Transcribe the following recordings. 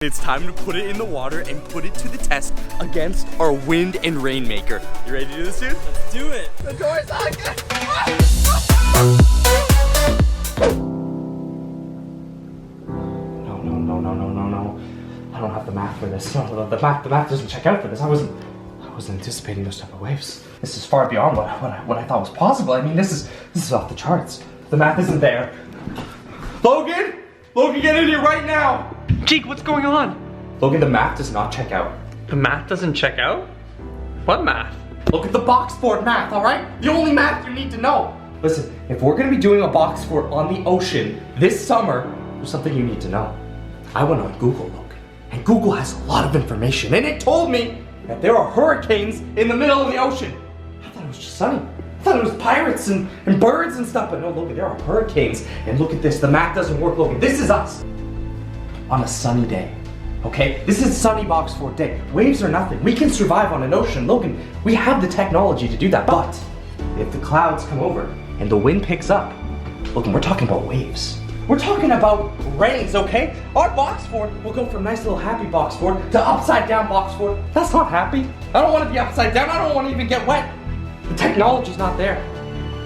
It's time to put it in the water and put it to the test against our wind and rainmaker. You ready to do this, dude? Let's do it. The door's locked. No. I don't have the math for this. No, the math doesn't check out for this. I wasn't anticipating those type of waves. This is far beyond what I thought was possible. I mean, this is off the charts. The math isn't there. Logan, get in here right now. Jake, what's going on? Logan, the math does not check out. The math doesn't check out? What math? Look at the box fort math, all right? The only math you need to know. Listen, if we're gonna be doing a box fort on the ocean this summer, there's something you need to know. I went on Google, Logan, and Google has a lot of information, and it told me that there are hurricanes in the middle of the ocean. I thought it was just sunny. I thought it was pirates and birds and stuff, but no, Logan, there are hurricanes. And look at this, the math doesn't work, Logan. This is us on a sunny day, okay? This is sunny box fort day. Waves are nothing. We can survive on an ocean. Logan, we have the technology to do that, but if the clouds come over and the wind picks up, Logan, we're talking about waves. We're talking about rains, okay? Our box fort will go from nice little happy box fort to upside down box fort. That's not happy. I don't want to be upside down. I don't want to even get wet. The technology's not there.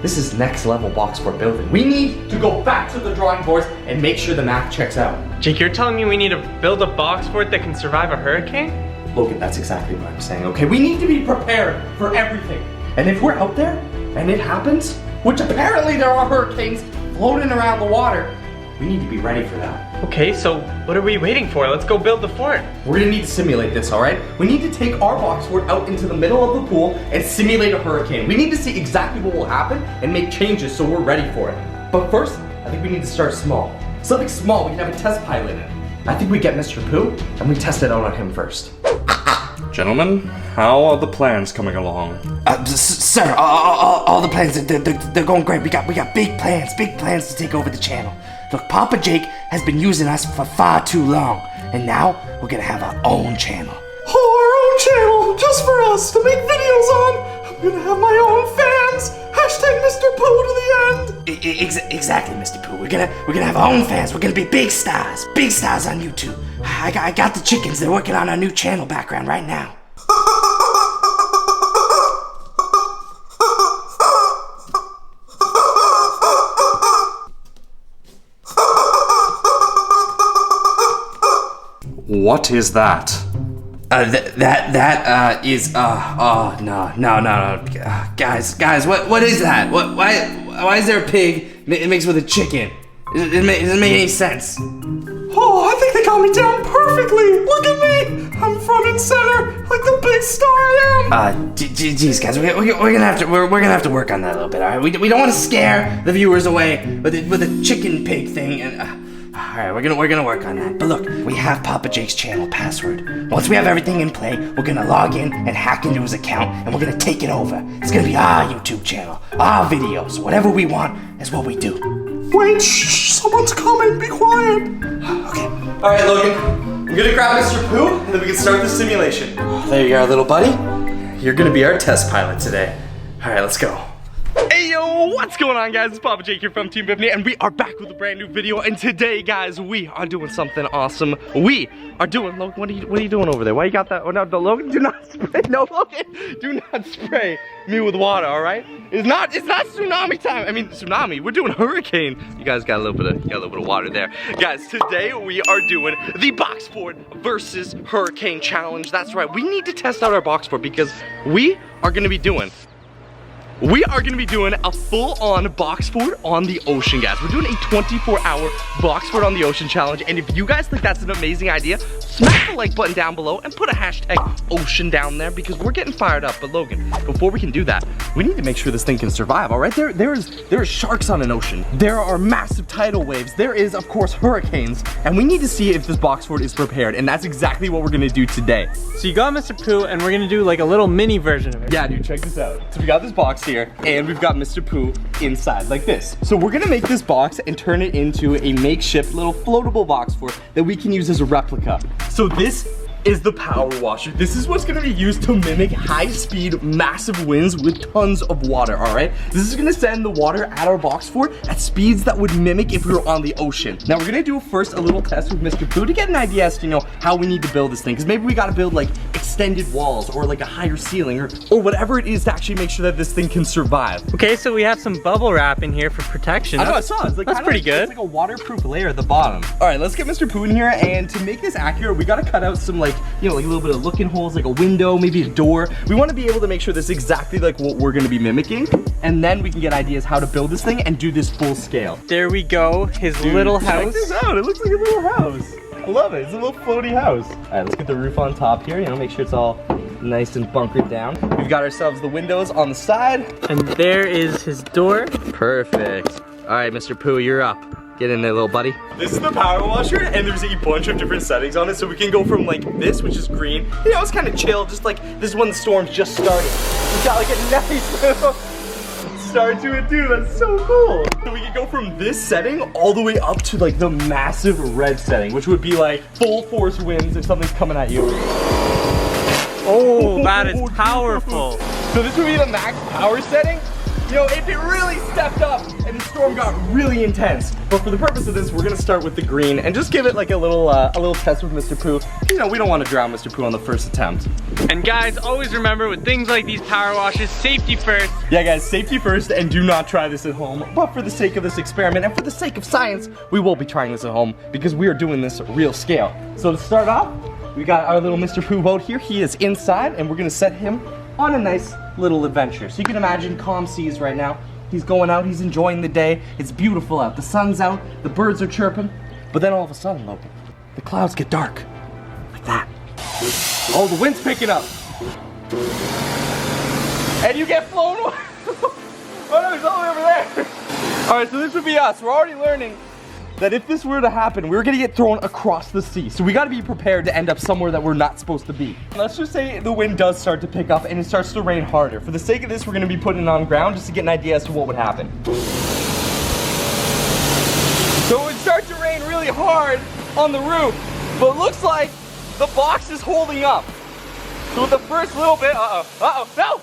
This is next level box fort building. We need to go back to the drawing boards and make sure the math checks out. Jake, you're telling me we need to build a box fort that can survive a hurricane? Logan, that's exactly what I'm saying, okay? We need to be prepared for everything. And if we're out there and it happens, which apparently there are hurricanes floating around the water, we need to be ready for that. Okay, so what are we waiting for? Let's go build the fort. We're gonna need to simulate this, all right? We need to take our box fort out into the middle of the pool and simulate a hurricane. We need to see exactly what will happen and make changes so we're ready for it. But first, I think we need to start small. Something small we can have a test pilot in. I think we get Mr. Pooh and we test it out on him first. Gentlemen, how are the plans coming along? Sir, all the plans, they're going great. We got big plans to take over the channel. Look, Papa Jake has been using us for far too long, and now we're gonna have our own channel. Oh, our own channel, just for us to make videos on. I'm gonna have my own fans. Hashtag Mr. Pooh to the end. Exactly, Mr. Pooh. We're gonna have our own fans. We're gonna be big stars on YouTube. I got the chickens. They're working on our new channel background right now. What is that? That is no. Guys, what is that? Why is there a pig mixed with a chicken? It doesn't make any sense. Oh, I think they got me down perfectly. Look at me. I'm front and center, like the big star I am. Geez, guys, we're gonna have to work on that a little bit. All right, we don't want to scare the viewers away with the chicken pig thing and. Alright, we're gonna work on that. But look, we have Papa Jake's channel password. Once we have everything in play, we're gonna log in and hack into his account, and we're gonna take it over. It's gonna be our YouTube channel, our videos. Whatever we want is what we do. Wait, shh, someone's coming, be quiet. Okay. Alright, Logan, I'm gonna grab Mr. Pooh and then we can start the simulation. There you are, little buddy. You're gonna be our test pilot today. Alright, let's go. Hey yo, what's going on, guys? It's Papa Jake here from Team Biffany, and we are back with a brand new video. And today, guys, we are doing something awesome. We are doing, Logan, what are you doing over there? Why you got that? Oh no, Logan, do not spray. No, Logan, do not spray me with water. All right? It's not tsunami time. I mean, tsunami. We're doing hurricane. You guys got a little bit of water there, guys. Today we are doing the box fort versus hurricane challenge. That's right. We need to test out our box fort because we are gonna be doing a full-on box fort on the ocean, guys. We're doing a 24-hour box fort on the ocean challenge, and if you guys think that's an amazing idea, smash the like button down below and put a hashtag ocean down there because we're getting fired up. But Logan, before we can do that, we need to make sure this thing can survive, all right? There is sharks on an ocean. There are massive tidal waves. There is, of course, hurricanes, and we need to see if this box fort is prepared, and that's exactly what we're gonna do today. So you got Mr. Pooh, and we're gonna do like a little mini version of it. Yeah, dude, check this out. So we got this box here, and we've got Mr. Pooh inside, like this. So we're gonna make this box and turn it into a makeshift little floatable box fort that we can use as a replica. So this is the power washer. This is what's gonna be used to mimic high-speed, massive winds with tons of water, all right? This is gonna send the water at our box fort at speeds that would mimic if we were on the ocean. Now we're gonna do first a little test with Mr. Pooh to get an idea as to, you know, how we need to build this thing, because maybe we gotta build like extended walls or like a higher ceiling or whatever it is to actually make sure that this thing can survive. Okay, so we have some bubble wrap in here for protection. I know, I saw it. It's like, that's pretty good. It's like a waterproof layer at the bottom. All right, let's get Mr. Pooh in here, and to make this accurate, we gotta cut out some like, you know, like a little bit of looking holes, like a window, maybe a door. We wanna be able to make sure this is exactly like what we're gonna be mimicking, and then we can get ideas how to build this thing and do this full scale. There we go, his little house. Check this out, it looks like a little house. I love it, it's a little floaty house. All right, let's get the roof on top here, you know, make sure it's all nice and bunkered down. We've got ourselves the windows on the side. And there is his door. Perfect. All right, Mr. Pooh, you're up. Get in there, little buddy. This is the power washer, and there's a bunch of different settings on it, so we can go from like this, which is green. You know, it's kind of chill, just like this is when the storm's just starting. We've got like a nice little start to it, dude. That's so cool. So we can go from this setting all the way up to like the massive red setting, which would be like full force winds if something's coming at you. Oh, that is powerful. So this would be the max power setting. You know, if it really stepped up and the storm got really intense. But for the purpose of this, we're gonna start with the green and just give it like a little test with Mr. Pooh. You know, we don't want to drown Mr. Pooh on the first attempt. And guys, always remember with things like these power washers, safety first. Yeah, guys, safety first, and do not try this at home. But for the sake of this experiment and for the sake of science, we will be trying this at home because we are doing this real scale. So to start off, we got our little Mr. Pooh boat here. He is inside, and we're gonna set him on a nice little adventure. So you can imagine calm seas right now. He's going out, he's enjoying the day. It's beautiful out, the sun's out, the birds are chirping. But then all of a sudden, Logan, the clouds get dark, like that. Oh, the wind's picking up. And you get flown away. Oh no, he's all the way over there. All right, so this would be us. We're already learning that if this were to happen, we're gonna get thrown across the sea. So we gotta be prepared to end up somewhere that we're not supposed to be. Let's just say the wind does start to pick up and it starts to rain harder. For the sake of this, we're gonna be putting it on ground just to get an idea as to what would happen. So it would start to rain really hard on the roof, but it looks like the box is holding up. So with the first little bit, no,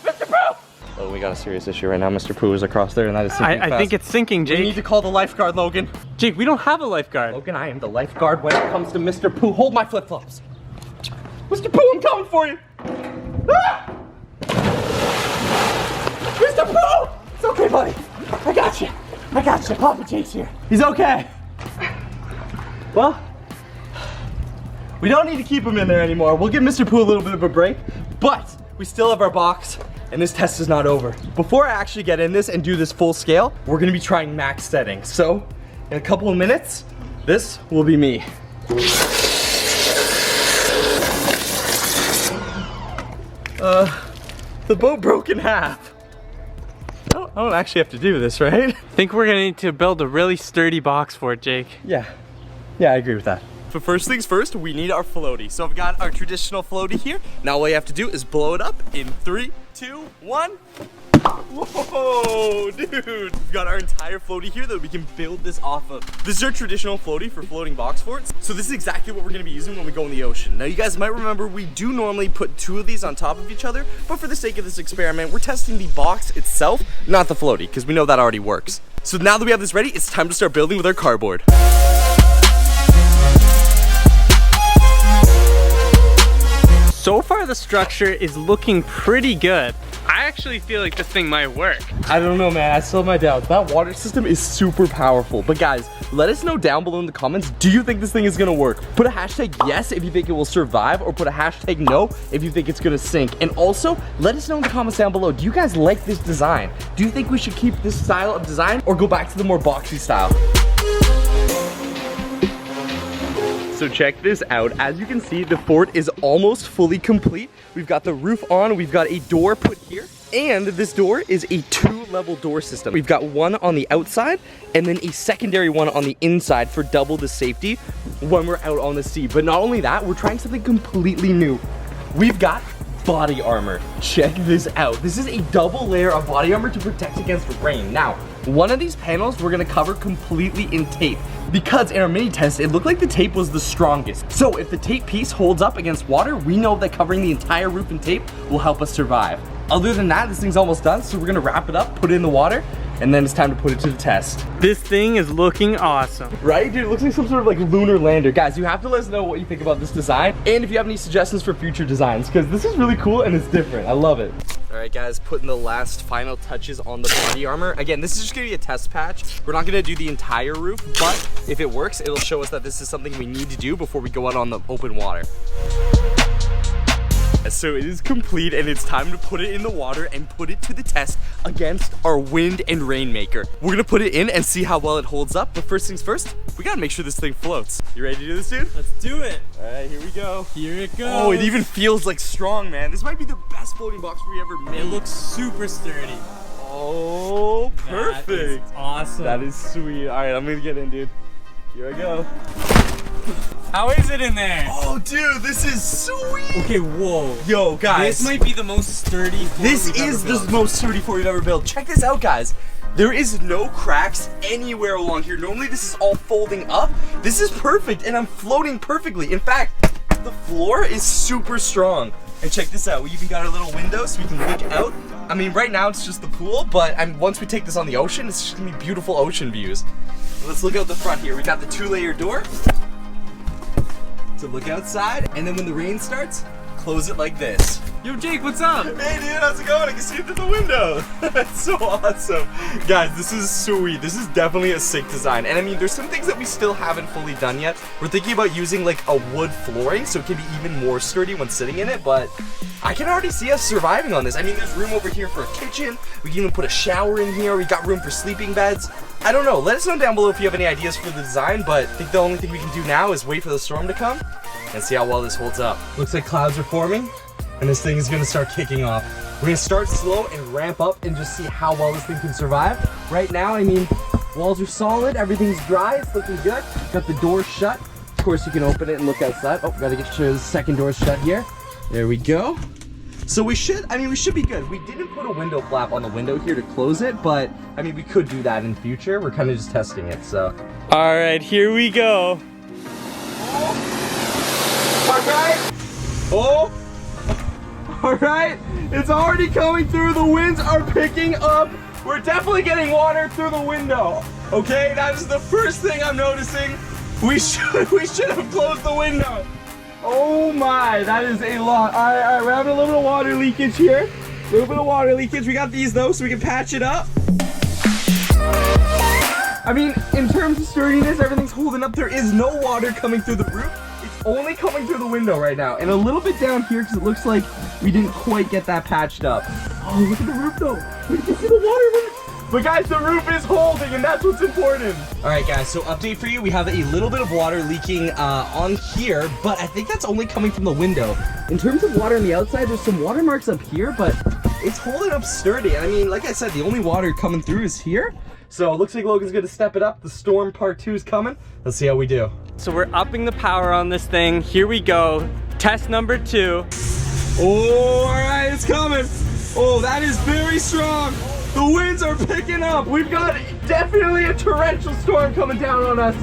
Mr. Pooh! Oh, we got a serious issue right now. Mr. Pooh is across there, and that is sinking fast. I think it's sinking, Jake. We need to call the lifeguard, Logan. Jake, we don't have a lifeguard. Logan, I am the lifeguard when it comes to Mr. Pooh. Hold my flip-flops. Mr. Pooh, I'm coming for you. Ah! Mr. Pooh! It's okay, buddy. I got you. I got you. Papa Jake's here. He's okay. Well, we don't need to keep him in there anymore. We'll give Mr. Pooh a little bit of a break, but we still have our box. And this test is not over. Before I actually get in this and do this full scale, we're gonna be trying max settings. So, in a couple of minutes, this will be me. The boat broke in half. I don't actually have to do this, right? I think we're gonna need to build a really sturdy box for it, Jake. Yeah, I agree with that. But first things first, we need our floaty. So I've got our traditional floaty here. Now all you have to do is blow it up in 3, 2, 1. Whoa, dude. We've got our entire floaty here that we can build this off of. This is our traditional floaty for floating box forts. So this is exactly what we're gonna be using when we go in the ocean. Now you guys might remember we do normally put 2 of these on top of each other, but for the sake of this experiment, we're testing the box itself, not the floaty, because we know that already works. So now that we have this ready, it's time to start building with our cardboard. So far the structure is looking pretty good. I actually feel like this thing might work. I don't know, man. I still have my doubts. That water system is super powerful. But guys, let us know down below in the comments, do you think this thing is gonna work? Put a hashtag yes if you think it will survive, or put a hashtag no if you think it's gonna sink. And also, let us know in the comments down below, do you guys like this design? Do you think we should keep this style of design or go back to the more boxy style? So check this out. As you can see, the fort is almost fully complete. We've got the roof on, we've got a door put here, and this door is a 2-level door system. We've got one on the outside and then a secondary one on the inside for double the safety when we're out on the sea. But not only that, we're trying something completely new. We've got body armor. Check this out. This is a double layer of body armor to protect against rain. Now, One of these panels we're gonna cover completely in tape because in our mini test, it looked like the tape was the strongest. So if the tape piece holds up against water, we know that covering the entire roof in tape will help us survive. Other than that, this thing's almost done, so we're gonna wrap it up, put it in the water, and then it's time to put it to the test. This thing is looking awesome. Right, dude? It looks like some sort of like lunar lander. Guys, you have to let us know what you think about this design, and if you have any suggestions for future designs, because this is really cool and it's different. I love it. All right, guys, putting the last final touches on the body armor. Again, this is just gonna be a test patch. We're not gonna do the entire roof, but if it works, it'll show us that this is something we need to do before we go out on the open water. So it is complete and it's time to put it in the water and put it to the test against our wind and rain maker. We're gonna put it in and see how well it holds up, but first things first, we gotta make sure this thing floats. You ready to do this, dude? Let's do it. All right, here we go. Here it goes. Oh, it even feels like strong, man. This might be the best floating box we ever made. It looks super sturdy. Oh, perfect. That is awesome. That is sweet. All right, I'm gonna get in, dude. Here I go. How is it in there? Oh, dude, this is sweet. Okay, whoa. Yo, guys. This might be the most sturdy floor This we've is ever the built. most sturdy floor we've ever built. Check this out, guys. There is no cracks anywhere along here. Normally this is all folding up. This is perfect and I'm floating perfectly. In fact, the floor is super strong. And check this out, we even got our little window so we can look out. I mean, right now it's just the pool, but once we take this on the ocean, it's just gonna be beautiful ocean views. Let's look out the front here. We got the 2-layer door to look outside, and then when the rain starts, close it like this. Yo, Jake, what's up? Hey dude, how's it going? I can see it through the window. That's so awesome. Guys, this is sweet. This is definitely a sick design. And I mean, there's some things that we still haven't fully done yet. We're thinking about using like a wood flooring so it can be even more sturdy when sitting in it, but I can already see us surviving on this. I mean, there's room over here for a kitchen. We can even put a shower in here. We got room for sleeping beds. I don't know. Let us know down below if you have any ideas for the design, but I think the only thing we can do now is wait for the storm to come and see how well this holds up. Looks like clouds are forming and this thing is gonna start kicking off. We're gonna start slow and ramp up and just see how well this thing can survive. Right now, I mean, walls are solid, everything's dry, it's looking good. Got the door shut. Of course, you can open it and look outside. Oh, gotta get sure the second door shut here. There we go. So we should be good. We didn't put a window flap on the window here to close it, but I mean, we could do that in future. We're kind of just testing it, so. All right, here we go. Okay. Oh. All right. It's already coming through. The winds are picking up. We're definitely getting water through the window. Okay, that is the first thing I'm noticing. We should have closed the window. Oh my, that is a lot. All right, we're having a little bit of water leakage here. A little bit of water leakage. We got these though, so we can patch it up. I mean, in terms of sturdiness, everything's holding up. There is no water coming through the roof. It's only coming through the window right now. And a little bit down here, because it looks like we didn't quite get that patched up. Oh, look at the roof though. We can see the water. But guys, the roof is holding, and that's what's important. All right, guys, so update for you. We have a little bit of water leaking on here, but I think that's only coming from the window. In terms of water on the outside, there's some water marks up here, but it's holding up sturdy. I mean, like I said, the only water coming through is here. So it looks like Logan's gonna step it up. The storm part 2 is coming. Let's see how we do. So we're upping the power on this thing. Here we go. Test number 2. Oh, all right, it's coming. Oh, that is very strong. The winds are picking up. We've got definitely a torrential storm coming down on us.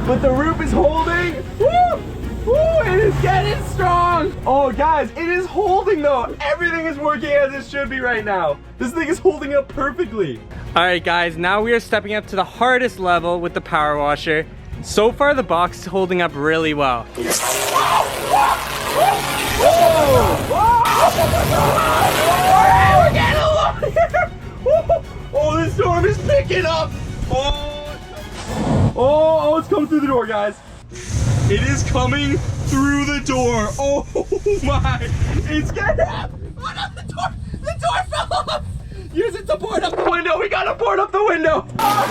But the roof is holding. Woo! Woo! It is getting strong. Oh, guys, it is holding though. Everything is working as it should be right now. This thing is holding up perfectly. All right, guys, now we are stepping up to the hardest level with the power washer. So far, the box is holding up really well. We're getting along here. Oh, this storm is picking up. Oh, it's coming through the door, guys. It is coming through the door. Oh my, it's getting up. Oh no, the door fell off. Use it to board up the window. We gotta board up the window. All right,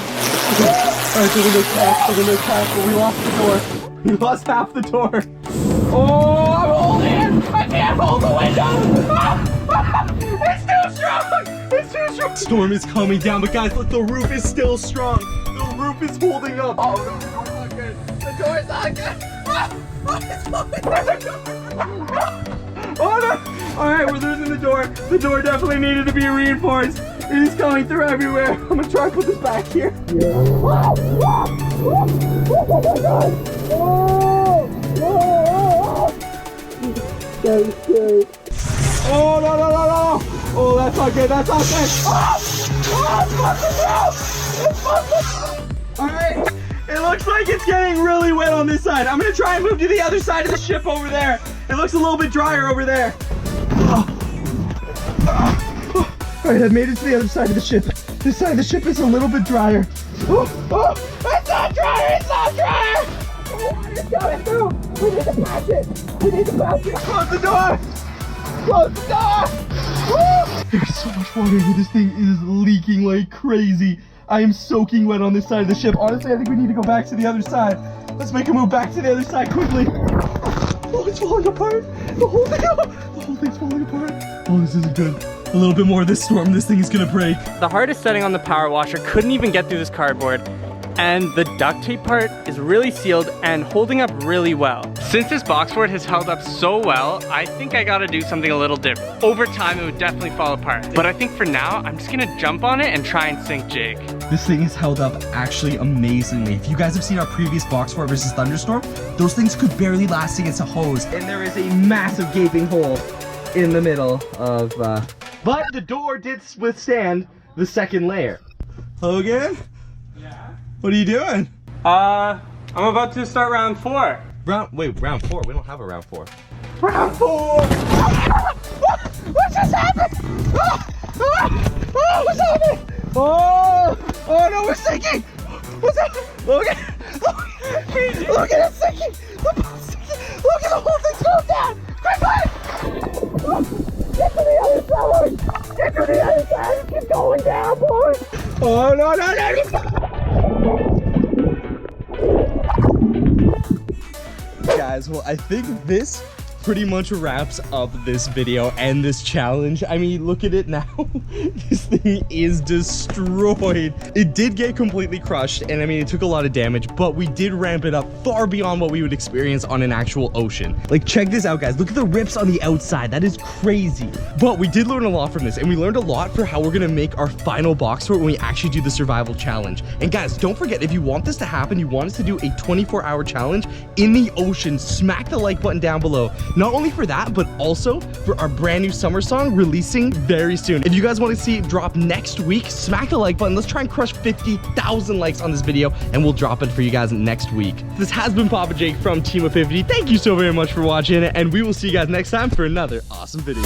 the window's cracked, but we lost the door. We lost half the door. Oh, I'm holding it. I can't hold the window. It's too strong. It's too strong. Storm is coming down, but guys, look, the roof is still strong. The roof is holding up. Oh, no, the door's not good. The door's not good. It's falling. Oh no! All right, we're losing the door. The door definitely needed to be reinforced. It is going through everywhere. I'm gonna try to put this back here. Oh, no, no, no, no. Oh, that's not good. That's not good. All right. It looks like it's getting really wet on this side. I'm gonna try and move to the other side of the ship over there. It looks a little bit drier over there. All right, I've made it to the other side of the ship. This side of the ship is a little bit drier. Oh, it's not drier, it's not drier. The water's coming through. We need to patch it. We need to patch it. Close the door. Close the door. Woo! There's so much water here. This thing is leaking like crazy. I am soaking wet on this side of the ship. Honestly, I think we need to go back to the other side. Let's make a move back to the other side quickly. Oh, it's falling apart. The whole thing's falling apart. Oh, this isn't good. A little bit more of this storm, this thing is gonna break. The hardest setting on the power washer couldn't even get through this cardboard, and the duct tape part is really sealed and holding up really well. Since this box fort has held up so well, I think I gotta do something a little different. Over time, it would definitely fall apart. But I think for now, I'm just gonna jump on it and try and sink Jake. This thing has held up actually amazingly. If you guys have seen our previous box fort versus thunderstorm, those things could barely last against a hose. And there is a massive gaping hole in the middle of, but the door did withstand the second layer. Logan? Yeah? What are you doing? I'm about to start round 4. Round 4? We don't have a round 4. Round 4! What just happened? What's happening? Oh no, we're sinking! What's happening? Logan! Look at it sinking! The boat's sinking! Look at the whole thing's going down! Quickly! Get to the other side! Get to the other side! Keep going down, boys! Oh no, no, no! Guys, well, I think this pretty much wraps up this video and this challenge. I mean, look at it now. This thing is destroyed. It did get completely crushed, and I mean, it took a lot of damage, but we did ramp it up far beyond what we would experience on an actual ocean. Like, check this out, guys. Look at the rips on the outside. That is crazy. But we did learn a lot from this, and we learned a lot for how we're gonna make our final box fort when we actually do the survival challenge. And guys, don't forget, if you want this to happen, you want us to do a 24-hour challenge in the ocean, smack the like button down below. Not only for that, but also for our brand new summer song releasing very soon. If you guys want to see it drop next week, smack the like button. Let's try and crush 50,000 likes on this video, and we'll drop it for you guys next week. This has been Papa Jake from Team Epiphany. Thank you so very much for watching, and we will see you guys next time for another awesome video.